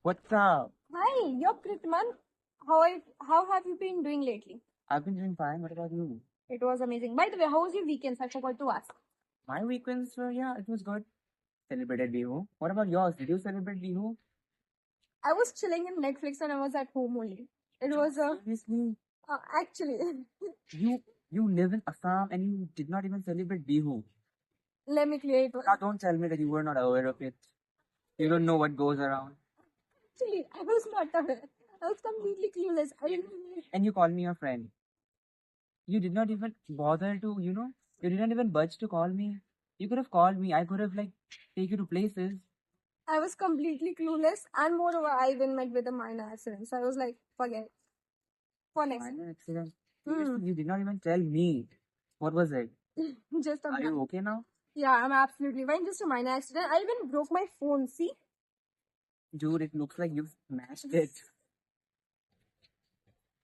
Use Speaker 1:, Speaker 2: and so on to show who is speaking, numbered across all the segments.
Speaker 1: What's up?
Speaker 2: Hi, you're Pritman. How have you been doing lately?
Speaker 1: I've been doing fine. What about you?
Speaker 2: It was amazing. By the way, how was your weekends? I forgot to ask.
Speaker 1: My weekends were, yeah, it was good. Celebrated Bihu. What about yours? Did you celebrate Bihu?
Speaker 2: I was chilling in Netflix and I was at home only. It was
Speaker 1: Seriously?
Speaker 2: actually.
Speaker 1: You you live in Assam and you did not even celebrate Bihu.
Speaker 2: Let me clear it.
Speaker 1: Now don't tell me that you were not aware of it. You don't know what goes around.
Speaker 2: Actually, I was not aware. I was completely clueless. I didn't.
Speaker 1: And you call me your friend. You did not even bother to, you did not even budge to call me. You could have called me. I could have like take you to places.
Speaker 2: I was completely clueless, and moreover, I even met with a minor accident. So I was like, forget it. For next time.
Speaker 1: Minor accident.
Speaker 2: Hmm.
Speaker 1: Seriously, you did not even tell me. What was it?
Speaker 2: Just a
Speaker 1: Are you okay now?
Speaker 2: Yeah, I'm absolutely fine. Just a minor accident. I even broke my phone. See?
Speaker 1: Dude, it looks like you smashed it.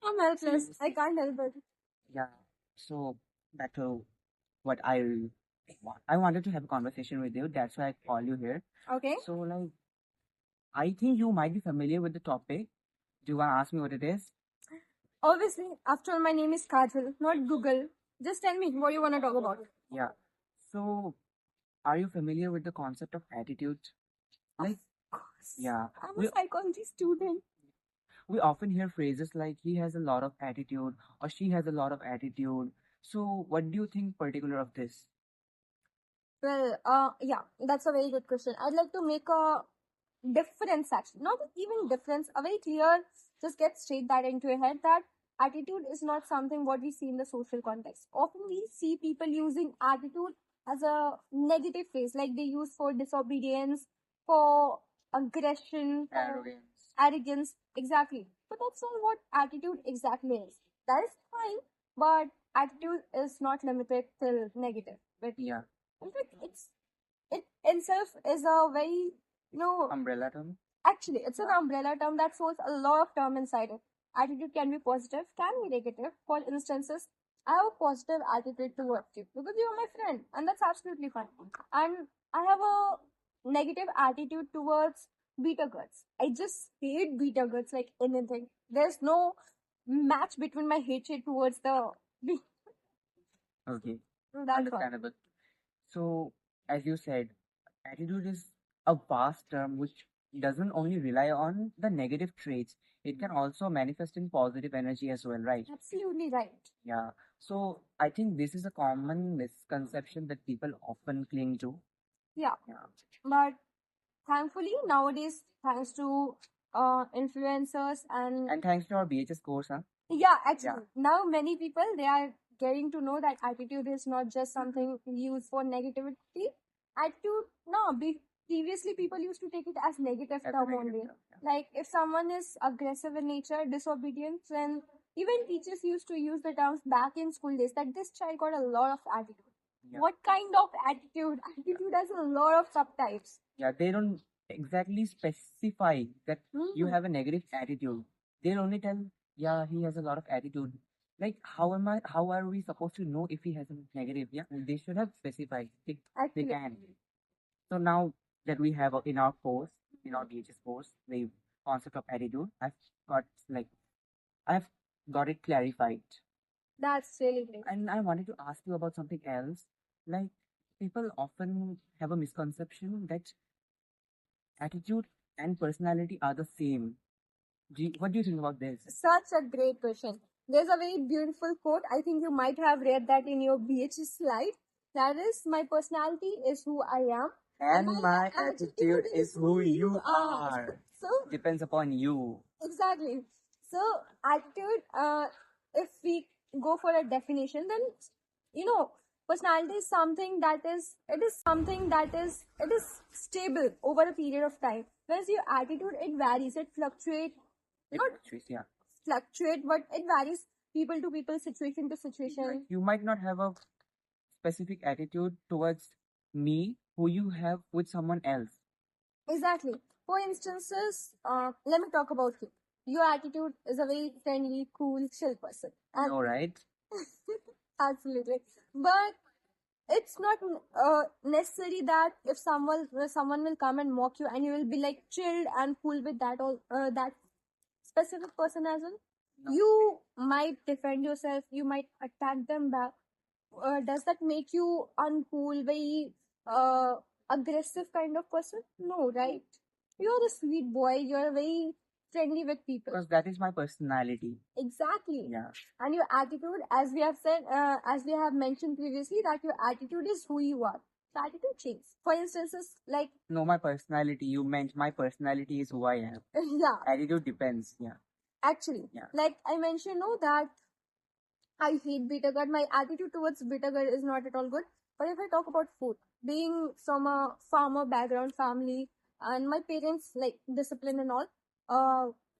Speaker 2: I'm helpless. I can't help it.
Speaker 1: Yeah. So back to what I want. I wanted to have a conversation with you. That's why I call you here.
Speaker 2: Okay.
Speaker 1: So like, I think you might be familiar with the topic. Do you want to ask me what it is?
Speaker 2: Obviously, after all, my name is Kajal, not Google. Just tell me what you want to talk about.
Speaker 1: Yeah. So, are you familiar with the concept of attitude? Like,
Speaker 2: Of course.
Speaker 1: yeah,
Speaker 2: I'm
Speaker 1: we
Speaker 2: a psychology student.
Speaker 1: we often hear phrases like he has a lot of attitude or she has a lot of attitude. So, what do you think particular of this?
Speaker 2: Well, yeah, that's a very good question. I'd like to make a difference actually, not even difference, a very clear, just get straight that into your head that attitude is not something what we see in the social context. Often we see people using attitude as a negative phrase, like they use for disobedience, for aggression, for
Speaker 1: Arrogance.
Speaker 2: arrogance, exactly. But that's not what attitude exactly is. That is fine, but attitude is not limited till negative. But
Speaker 1: Yeah.
Speaker 2: in fact, it itself is a very
Speaker 1: Umbrella term.
Speaker 2: actually it's an umbrella term that shows a lot of term inside it. Attitude can be positive, can be negative. For instances, I have a positive attitude towards you because you're my friend, and that's absolutely fine. And I have a negative attitude towards beta guts. I just hate beta guts like anything. There's no match between my hatred towards the
Speaker 1: Okay.
Speaker 2: that's all.
Speaker 1: Understandable. So, as you said, attitude is a vast term which doesn't only rely on the negative traits, it can also manifest in positive energy as well, right?
Speaker 2: Absolutely right.
Speaker 1: Yeah. So, I think this is a common misconception that people often cling to.
Speaker 2: Yeah.
Speaker 1: Yeah.
Speaker 2: But thankfully, nowadays, thanks to influencers
Speaker 1: And thanks to our BHS course, huh?
Speaker 2: yeah,
Speaker 1: Yeah.
Speaker 2: actually, now many people they are getting to know that attitude is not just something used for negativity. Attitude, no, previously people used to take it as negative
Speaker 1: As a
Speaker 2: term
Speaker 1: negative
Speaker 2: only.
Speaker 1: term, yeah.
Speaker 2: Like if someone is aggressive in nature, disobedient, then even teachers used to use the terms back in school days that this child got a lot of attitude.
Speaker 1: Yeah.
Speaker 2: What kind of attitude? Attitude has a lot of subtypes.
Speaker 1: Yeah, they don't exactly specify that you
Speaker 2: Hmm.
Speaker 1: have a negative attitude. They'll only tell, yeah, he has a lot of attitude. Like, how are we supposed to know if he has a negative? Yeah, they should have specified. They
Speaker 2: Actually,
Speaker 1: can. So now that we have in our course, in our BHS course, the concept of attitude, got like, I've got it clarified.
Speaker 2: that's really great.
Speaker 1: And I wanted to ask you about something else. Like, people often have a misconception that attitude and personality are the same. What do you think about this?
Speaker 2: Such a great question. There's a very beautiful quote. I think you might have read that in your BHS slide. That is, my personality is who I am,
Speaker 1: And my attitude is who you are.
Speaker 2: So,
Speaker 1: Depends upon you.
Speaker 2: exactly. So, attitude, if we go for a definition, then, you know, personality is something that it is stable over a period of time. Whereas your attitude, it varies, it fluctuates, not
Speaker 1: Yeah.
Speaker 2: fluctuate, but it varies people to people, situation to situation.
Speaker 1: You might not have a specific attitude towards me who you have with someone else.
Speaker 2: Exactly. For instances, let me talk about you. Your attitude is a very friendly, cool, chill person. And
Speaker 1: All right.
Speaker 2: absolutely. But it's not necessary that if someone will come and mock you and you will be like chilled and cool with that specific person as well.
Speaker 1: No.
Speaker 2: You might defend yourself, you might attack them back. Does that make you uncool, very aggressive kind of person? No, right? You're a sweet boy, you're very friendly with people.
Speaker 1: Because that is my personality.
Speaker 2: Exactly.
Speaker 1: Yeah.
Speaker 2: And your attitude, as we have said, as we have mentioned previously, that your attitude is who you are. The attitude changes. For instance, is like
Speaker 1: No, my personality. You meant my personality is who I am.
Speaker 2: yeah,
Speaker 1: Attitude depends. Yeah.
Speaker 2: actually,
Speaker 1: Yeah.
Speaker 2: like I mentioned, no, that I hate bitter gourd. My attitude towards bitter gourd is not at all good. But if I talk about food, being from a farmer background family, and my parents like discipline and all,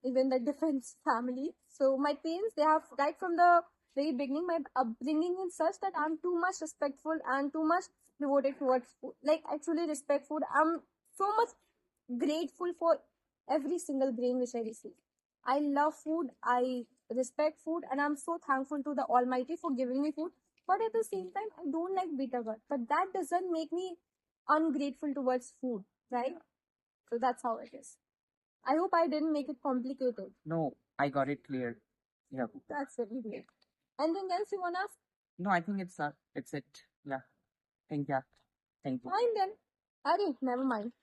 Speaker 2: even the defense family. So my parents, they have right from the very beginning, my upbringing is such that I'm too much respectful and too much devoted towards food. Like actually respect food. I'm so much grateful for every single grain which I receive. I love food, I respect food, and I'm so thankful to the Almighty for giving me food. But at the same time, I don't like bitter gourd. But that doesn't make me ungrateful towards food, right? So that's how it is. I hope I didn't make it complicated.
Speaker 1: No, I got it clear. Yeah.
Speaker 2: That's really great. Anything else you wanna ask?
Speaker 1: No, I think it's it. Yeah. Thank you. Thank you.
Speaker 2: Fine then. Ari, never mind.